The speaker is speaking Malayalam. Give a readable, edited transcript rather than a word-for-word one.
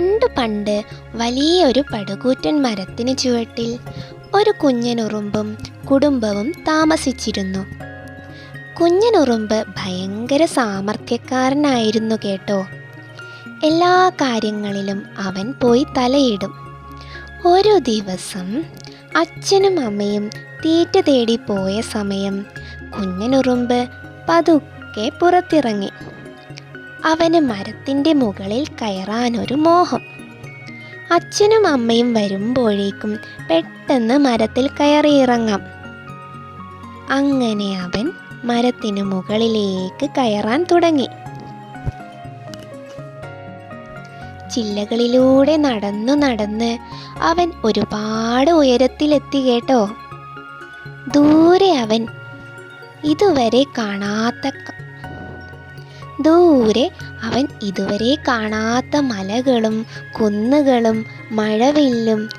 പണ്ട് പണ്ട് വലിയൊരു പടുകൂറ്റൻ മരത്തിന് ചുവട്ടിൽ ഒരു കുഞ്ഞനുറുമ്പും കുടുംബവും താമസിച്ചിരുന്നു. കുഞ്ഞനുറുമ്പ് ഭയങ്കര സാമർത്ഥ്യക്കാരനായിരുന്നു കേട്ടോ. എല്ലാ കാര്യങ്ങളിലും അവൻ പോയി തലയിടും. ഒരു ദിവസം അച്ഛനും അമ്മയും തീറ്റ തേടി പോയ സമയം കുഞ്ഞനുറുമ്പ് പതുക്കെ പുറത്തിറങ്ങി. അവന് മരത്തിൻ്റെ മുകളിൽ കയറാനൊരു മോഹം. അച്ഛനും അമ്മയും വരുമ്പോഴേക്കും പെട്ടെന്ന് മരത്തിൽ കയറിയിറങ്ങാം. അങ്ങനെ അവൻ മരത്തിനു മുകളിലേക്ക് കയറാൻ തുടങ്ങി. ചില്ലകളിലൂടെ നടന്നു നടന്ന് അവൻ ഒരുപാട് ഉയരത്തിലെത്തി കേട്ടോ. ദൂരെ അവൻ ഇതുവരെ കാണാത്ത മലകളും കുന്നുകളും മഴവില്ലും